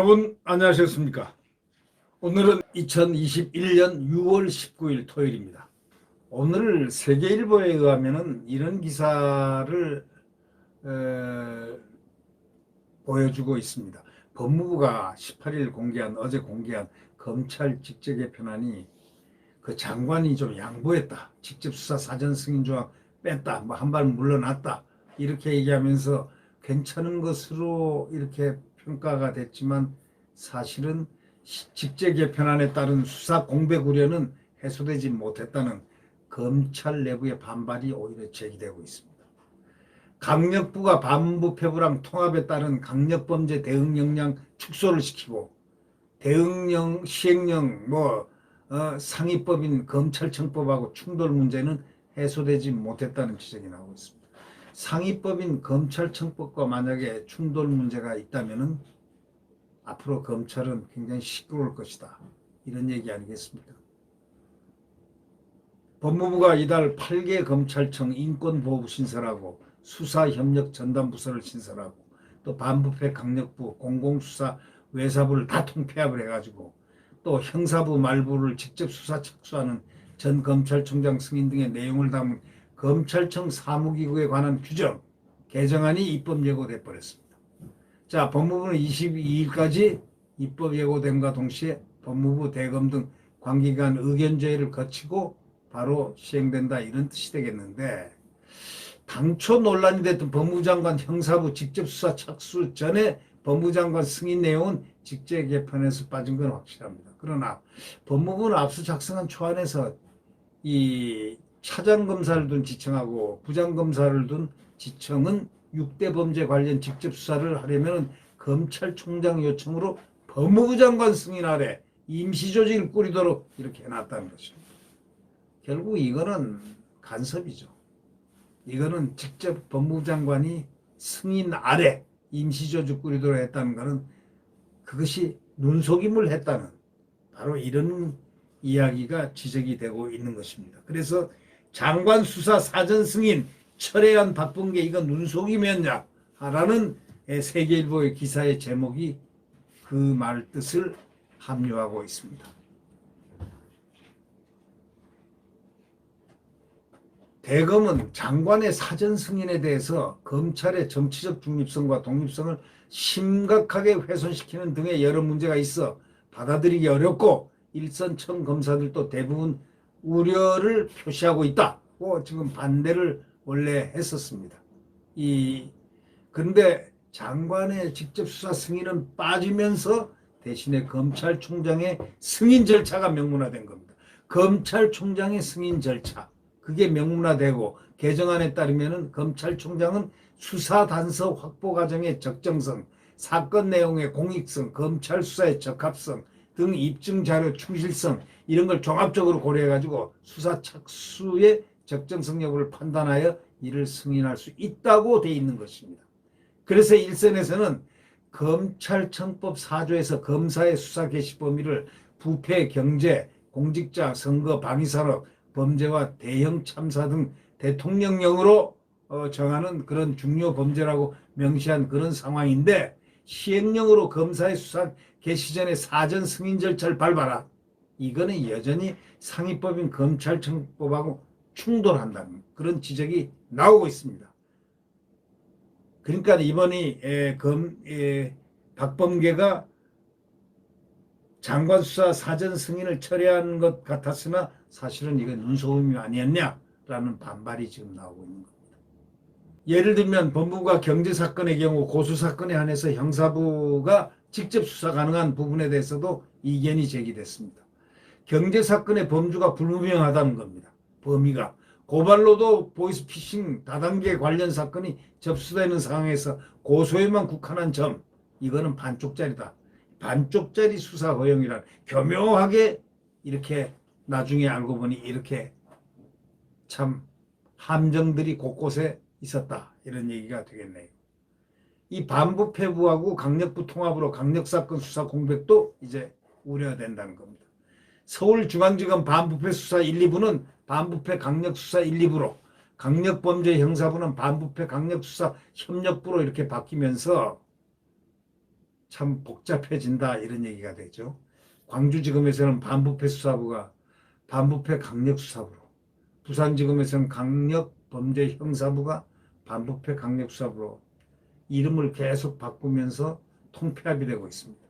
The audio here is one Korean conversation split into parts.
여러분 안녕하셨습니까? 오늘은 2021년 6월 19일 토요일입니다. 오늘 세계일보에 의하면 이런 기사를 보여주고 있습니다. 법무부가 18일 어제 공개한 검찰 직제 개편안이 그 장관이 좀 양보했다. 직접 수사 사전 승인 조항 뺐다. 뭐 한 발 물러났다. 이렇게 얘기하면서 괜찮은 것으로 이렇게 평가가 됐지만 사실은 직제 개편안에 따른 수사 공백 우려는 해소되지 못했다는 검찰 내부의 반발이 오히려 제기되고 있습니다. 강력부가 반부패부랑 통합에 따른 강력범죄 대응 역량 축소를 시키고 대응령, 시행령, 상위법인 검찰청법하고 충돌 문제는 해소되지 못했다는 지적이 나오고 있습니다. 상위법인 검찰청법과 만약에 충돌 문제가 있다면 앞으로 검찰은 굉장히 시끄러울 것이다. 이런 얘기 아니겠습니까? 법무부가 이달 8개 검찰청 인권보호부 신설하고 수사협력 전담부서를 신설하고 또 반부패 강력부 공공수사 외사부를 다 통폐합을 해가지고 또 형사부 말부를 직접 수사 착수하는 전 검찰총장 승인 등의 내용을 담은 검찰청 사무기구에 관한 규정 개정안이 입법 예고돼 버렸습니다. 자, 법무부는 22일까지 입법 예고됨과 동시에 법무부 대검 등 관계기관 의견조회를 거치고 바로 시행된다 이런 뜻이 되겠는데, 당초 논란이 됐던 법무부 장관 형사부 직접 수사 착수 전에 법무부 장관 승인 내용은 직제 개편에서 빠진 건 확실합니다. 그러나 법무부는 앞서 작성한 초안에서 이 차장검사를 둔 지청하고 부장검사를 둔 지청은 6대 범죄 관련 직접 수사를 하려면 검찰총장 요청으로 법무부 장관 승인 아래 임시조직을 꾸리도록 이렇게 해놨다는 것입니다. 결국 이거는 간섭이죠. 이거는 직접 법무부 장관이 승인 아래 임시조직 꾸리도록 했다는 것은 그것이 눈속임을 했다는 바로 이런 이야기가 지적이 되고 있는 것입니다. 그래서 장관 수사 사전 승인 철회한 박범계 이거 눈속임이었냐 라는 세계일보의 기사의 제목이 그 말 뜻을 함유하고 있습니다. 대검은 장관의 사전 승인에 대해서 검찰의 정치적 중립성과 독립성을 심각하게 훼손시키는 등의 여러 문제가 있어 받아들이기 어렵고 일선청 검사들도 대부분 우려를 표시하고 있다고 지금 반대를 원래 했었습니다. 그런데 장관의 직접 수사 승인은 빠지면서 대신에 검찰총장의 승인 절차가 명문화된 겁니다. 검찰총장의 승인 절차 그게 명문화되고 개정안에 따르면 검찰총장은 수사 단서 확보 과정의 적정성, 사건 내용의 공익성, 검찰 수사의 적합성 등 입증 자료 충실성 이런 걸 종합적으로 고려해가지고 수사 착수의 적정성 여부를 판단하여 이를 승인할 수 있다고 돼 있는 것입니다. 그래서 일선에서는 검찰청법 4조에서 검사의 수사 개시 범위를 부패, 경제, 공직자, 선거, 방위산업, 범죄와 대형 참사 등 대통령령으로 정하는 그런 중요 범죄라고 명시한 그런 상황인데, 시행령으로 검사의 수사 개시 전에 사전 승인 절차를 밟아라. 이거는 여전히 상위법인 검찰청법하고 충돌한다는 그런 지적이 나오고 있습니다. 그러니까 이번이 박범계가 장관 수사 사전 승인을 철회한 것 같았으나 사실은 이건 눈속임이 아니었냐라는 반발이 지금 나오고 있는 겁니다. 예를 들면 법무부가 경제사건의 경우 고소사건에 한해서 형사부가 직접 수사 가능한 부분에 대해서도 이견이 제기됐습니다. 경제사건의 범주가 불분명하다는 겁니다. 범위가. 고발로도 보이스피싱 다단계 관련 사건이 접수되는 상황에서 고소에만 국한한 점, 이거는 반쪽짜리다. 반쪽짜리 수사 허용이란 교묘하게 이렇게 나중에 알고 보니 이렇게 참 함정들이 곳곳에 있었다. 이런 얘기가 되겠네요. 이 반부패부하고 강력부 통합으로 강력사건 수사 공백도 이제 우려된다는 겁니다. 서울중앙지검 반부패 수사 1, 2부는 반부패 강력수사 1, 2부로, 강력범죄 형사부는 반부패 강력수사 협력부로 이렇게 바뀌면서 참 복잡해진다 이런 얘기가 되죠. 광주지검에서는 반부패 수사부가 반부패 강력수사부로, 부산지검에서는 강력범죄형사부가 반부패 강력수사부로 이름을 계속 바꾸면서 통폐합이 되고 있습니다.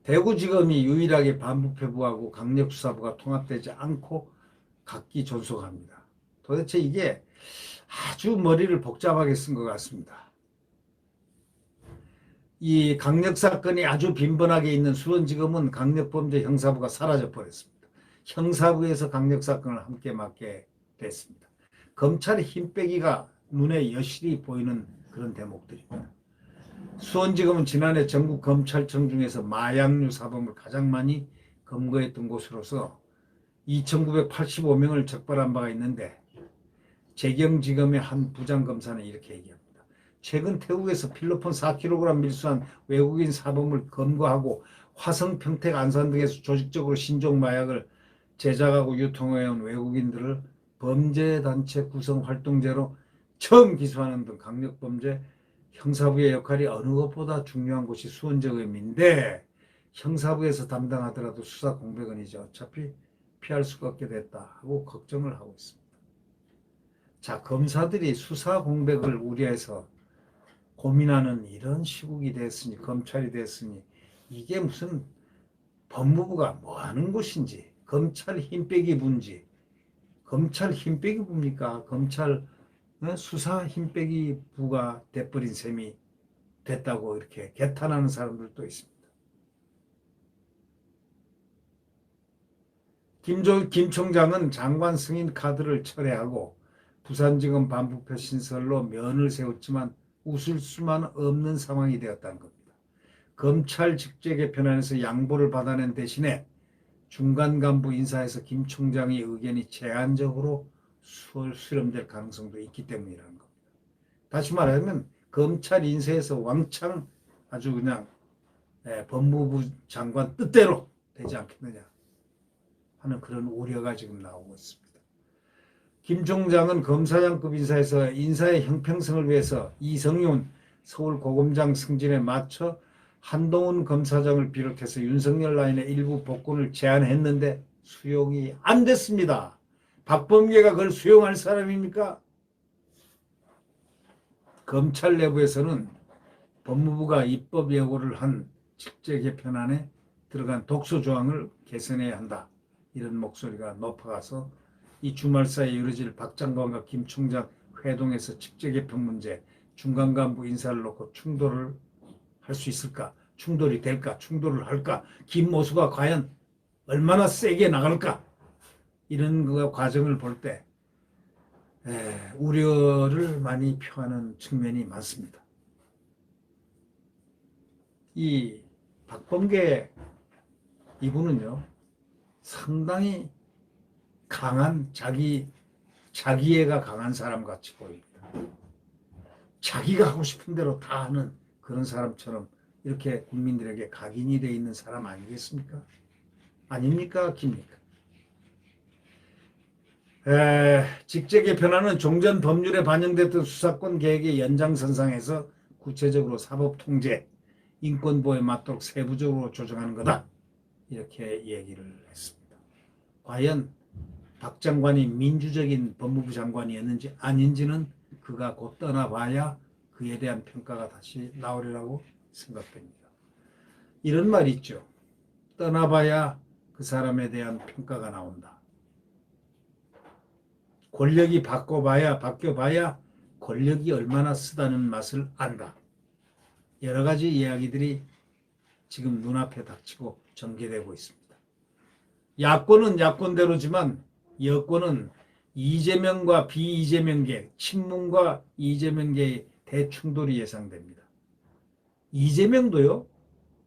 대구지검이 유일하게 반부패부하고 강력수사부가 통합되지 않고 각기 존속합니다. 도대체 이게 아주 머리를 복잡하게 쓴 것 같습니다. 이 강력사건이 아주 빈번하게 있는 수원지검은 강력범죄 형사부가 사라져 버렸습니다. 형사부에서 강력사건을 함께 맡게 됐습니다. 검찰의 힘빼기가 눈에 여실히 보이는 그런 대목들입니다. 수원지검은 지난해 전국 검찰청 중에서 마약류 사범을 가장 많이 검거했던 곳으로서 2,985명을 적발한 바가 있는데, 재경지검의 한 부장검사는 이렇게 얘기합니다. 최근 태국에서 필로폰 4kg 밀수한 외국인 사범을 검거하고 화성, 평택, 안산 등에서 조직적으로 신종 마약을 제작하고 유통해온 외국인들을 범죄단체 구성활동죄로 처음 기소하는 등 강력범죄 형사부의 역할이 어느 것보다 중요한 곳이 수원지검인데, 형사부에서 담당하더라도 수사 공백은 이제 어차피 피할 수가 없게 됐다 하고 걱정을 하고 있습니다. 자, 검사들이 수사 공백을 우려해서 고민하는 이런 시국이 됐으니, 검찰이 됐으니, 이게 무슨 법무부가 뭐 하는 곳인지, 검찰 힘빼기 부인지, 검찰 힘빼기 부입니까? 검찰 수사 힘빼기 부가 돼버린 셈이 됐다고 이렇게 개탄하는 사람들도 있습니다. 김 총장은 장관 승인 카드를 철회하고 부산지검 반부패 신설로 면을 세웠지만 웃을 수만 없는 상황이 되었다는 겁니다. 검찰 직제 개편안에서 양보를 받아낸 대신에 중간 간부 인사에서 김 총장의 의견이 제한적으로 수렴될 가능성도 있기 때문이라는 겁니다. 다시 말하면 검찰 인사에서 왕창 아주 그냥 법무부 장관 뜻대로 되지 않겠느냐 하는 그런 우려가 지금 나오고 있습니다. 김 총장은 검사장급 인사에서 인사의 형평성을 위해서 이성윤 서울고검장 승진에 맞춰 한동훈 검사장을 비롯해서 윤석열 라인의 일부 복권을 제안했는데 수용이 안 됐습니다. 박범계가 그걸 수용할 사람입니까? 검찰 내부에서는 법무부가 입법 예고를 한 직제 개편안에 들어간 독소 조항을 개선해야 한다, 이런 목소리가 높아가서 이 주말 사이에 이루어질 박 장관과 김 총장 회동에서 직제 개편 문제, 중간 간부 인사를 놓고 충돌을 할 수 있을까? 충돌이 될까? 충돌을 할까? 김모수가 과연 얼마나 세게 나갈까? 이런 그 과정을 볼 때 우려를 많이 표하는 측면이 많습니다. 이 박범계 이분은요, 상당히 강한 자기애가 강한 사람 같이 보입니다. 자기가 하고 싶은 대로 다 하는 그런 사람처럼 이렇게 국민들에게 각인이 되어 있는 사람 아니겠습니까? 아닙니까? 아닙니까? 직제 개편안은 종전 법률에 반영됐던 수사권 계획의 연장선상에서 구체적으로 사법통제, 인권보호에 맞도록 세부적으로 조정하는 거다, 이렇게 얘기를 했습니다. 과연 박 장관이 민주적인 법무부 장관이었는지 아닌지는 그가 곧 떠나봐야 그에 대한 평가가 다시 나오리라고 생각됩니다. 이런 말이 있죠. 떠나봐야 그 사람에 대한 평가가 나온다. 권력이 바뀌어봐야 권력이 얼마나 쓰다는 맛을 안다. 여러 가지 이야기들이 지금 눈앞에 닥치고 전개되고 있습니다. 야권은 야권대로지만 여권은 이재명과 비이재명계, 친문과 이재명계의 대충돌이 예상됩니다. 이재명도요,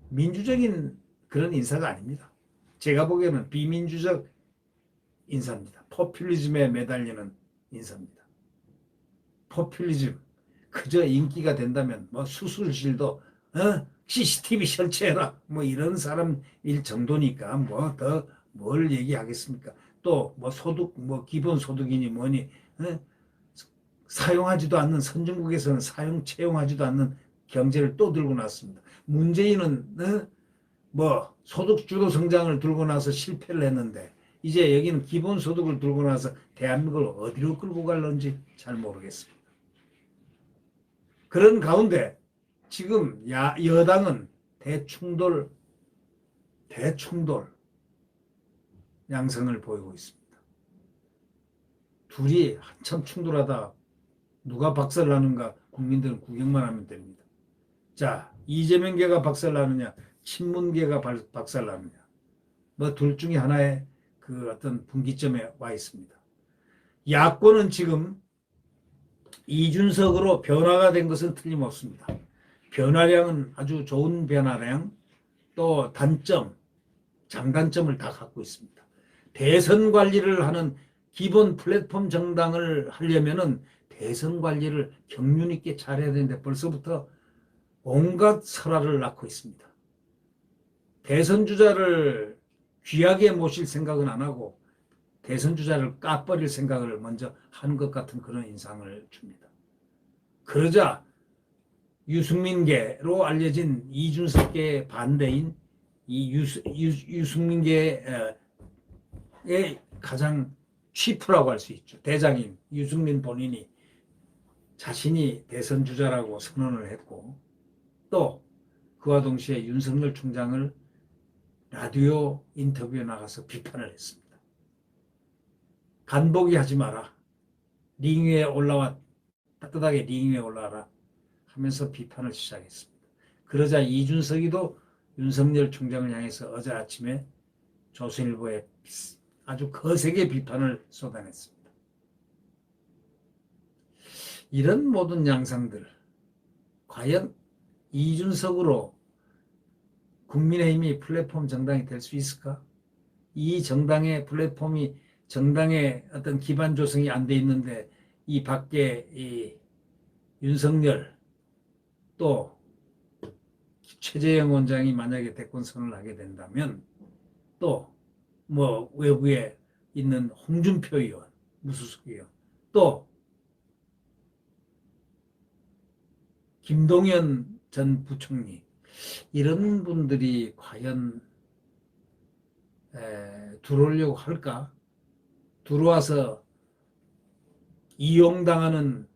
민주적인 그런 인사가 아닙니다. 제가 보기에는 비민주적 인사입니다. 포퓰리즘에 매달리는 인사입니다. 포퓰리즘, 그저 인기가 된다면 뭐 수술실도 CCTV 설치해라 뭐 이런 사람일 정도니까 뭐 더 뭘 얘기하겠습니까? 또 뭐 소득, 뭐 기본소득이니 뭐니 사용하지도 않는, 선진국에서는 채용하지도 않는 경제를 또 들고 나왔습니다. 문재인은 뭐 소득주도 성장을 들고 나서 실패를 했는데 이제 여기는 기본소득을 들고 나서 대한민국을 어디로 끌고 갈런지 잘 모르겠습니다. 그런 가운데 지금 여당은 대충돌 양상을 보이고 있습니다. 둘이 한참 충돌하다 누가 박살나는가 국민들은 구경만 하면 됩니다. 자, 이재명계가 박살나느냐, 친문계가 박살나느냐, 뭐 둘 중에 하나의 그 어떤 분기점에 와 있습니다. 야권은 지금 이준석으로 변화가 된 것은 틀림없습니다. 변화량은 아주 좋은 변화량, 또 단점, 장단점을 다 갖고 있습니다. 대선 관리를 하는 기본 플랫폼 정당을 하려면은 대선 관리를 경륜 있게 잘해야 되는데 벌써부터 온갖 설화를 낳고 있습니다. 대선 주자를 귀하게 모실 생각은 안 하고 대선 주자를 까버릴 생각을 먼저 하는 것 같은 그런 인상을 줍니다. 그러자 유승민계로 알려진 이준석계의 반대인 이 유승민계의 가장 치프라고 할 수 있죠. 대장인 유승민 본인이 자신이 대선 주자라고 선언을 했고 또 그와 동시에 윤석열 총장을 라디오 인터뷰에 나가서 비판을 했습니다. 간보기 하지 마라. 링 위에 올라와 따뜻하게 링 위에 올라와라 하면서 비판을 시작했습니다. 그러자 이준석이도 윤석열 총장을 향해서 어제 아침에 조선일보에 아주 거세게 비판을 쏟아냈습니다. 이런 모든 양상들 과연 이준석으로 국민의힘이 플랫폼 정당이 될 수 있을까? 이 정당의 플랫폼이 정당의 어떤 기반 조성이 안 돼 있는데 이 밖에 이 윤석열 또 최재형 원장이 만약에 대권 선언을 하게 된다면 또 뭐 외부에 있는 홍준표 의원, 무소속 의원 또 김동연 전 부총리 이런 분들이 과연 들어오려고 할까? 들어와서 이용당하는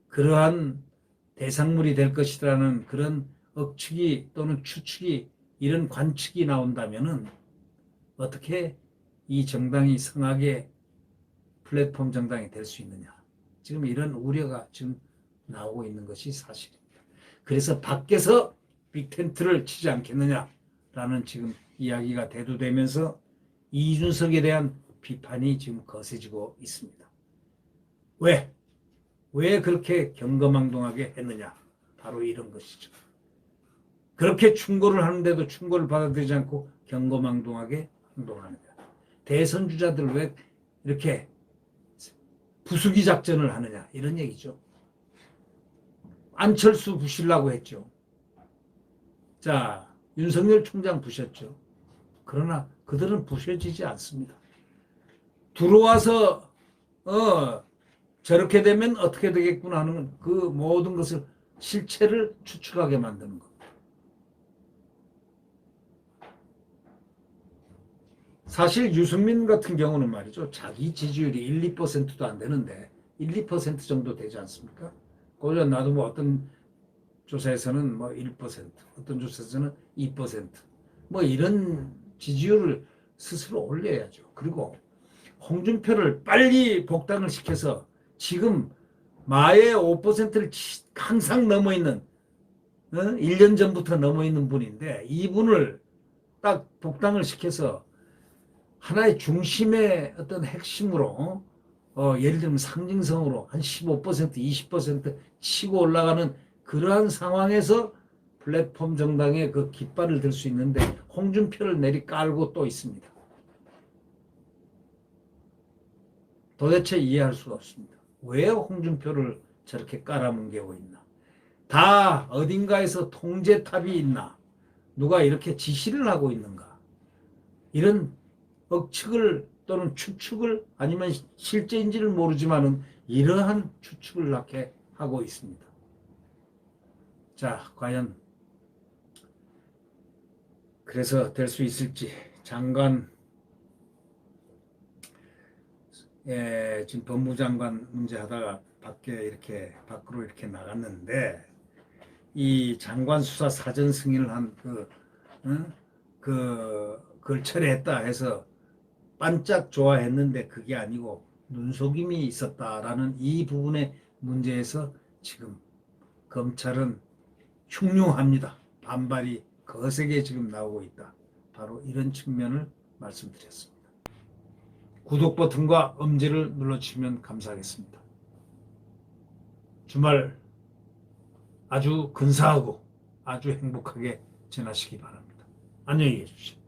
그러한 대상물이 될 것이라는 그런 억측이 또는 추측이 이런 관측이 나온다면은 어떻게 이 정당이 성하게 플랫폼 정당이 될 수 있느냐. 지금 이런 우려가 지금 나오고 있는 것이 사실입니다. 그래서 밖에서 빅텐트를 치지 않겠느냐라는 지금 이야기가 대두되면서 이준석에 대한 비판이 지금 거세지고 있습니다. 왜 그렇게 경거망동하게 했느냐? 바로 이런 것이죠. 그렇게 충고를 하는데도 충고를 받아들이지 않고 경거망동하게 행동하느냐. 대선 주자들 왜 이렇게 부수기 작전을 하느냐 이런 얘기죠. 안철수 부시려고 했죠. 자, 윤석열 총장 부셨죠. 그러나 그들은 부셔지지 않습니다. 들어와서 저렇게 되면 어떻게 되겠구나 하는 그 모든 것을 실체를 추측하게 만드는 것. 사실 유승민 같은 경우는 말이죠. 자기 지지율이 1, 2%도 안 되는데 1, 2% 정도 되지 않습니까? 고려 나도 뭐 어떤 조사에서는 뭐 1%, 어떤 조사에서는 2%, 뭐 이런 지지율을 스스로 올려야죠. 그리고 홍준표를 빨리 복당을 시켜서 지금 마의 5%를 항상 넘어 있는 1년 전부터 넘어 있는 분인데 이분을 딱 복당을 시켜서 하나의 중심의 어떤 핵심으로 예를 들면 상징성으로 한 15%, 20% 치고 올라가는 그러한 상황에서 플랫폼 정당의 그 깃발을 들 수 있는데 홍준표를 내리 깔고 또 있습니다. 도대체 이해할 수가 없습니다. 왜 홍준표를 저렇게 깔아뭉개고 있나? 다 어딘가에서 통제탑이 있나? 누가 이렇게 지시를 하고 있는가? 이런 억측을 또는 추측을 아니면 실제인지를 모르지만은 이러한 추측을 낳게 하고 있습니다. 자, 과연 그래서 될 수 있을지. 장관, 지금 법무장관 문제 하다가 밖으로 이렇게 나갔는데, 이 장관 수사 사전 승인을 한 응? 그걸 철회했다 해서 반짝 좋아했는데 그게 아니고 눈속임이 있었다라는 이 부분의 문제에서 지금 검찰은 흉흉합니다. 반발이 거세게 지금 나오고 있다. 바로 이런 측면을 말씀드렸습니다. 구독 버튼과 엄지를 눌러주시면 감사하겠습니다. 주말 아주 근사하고 아주 행복하게 지나시기 바랍니다. 안녕히 계십시오.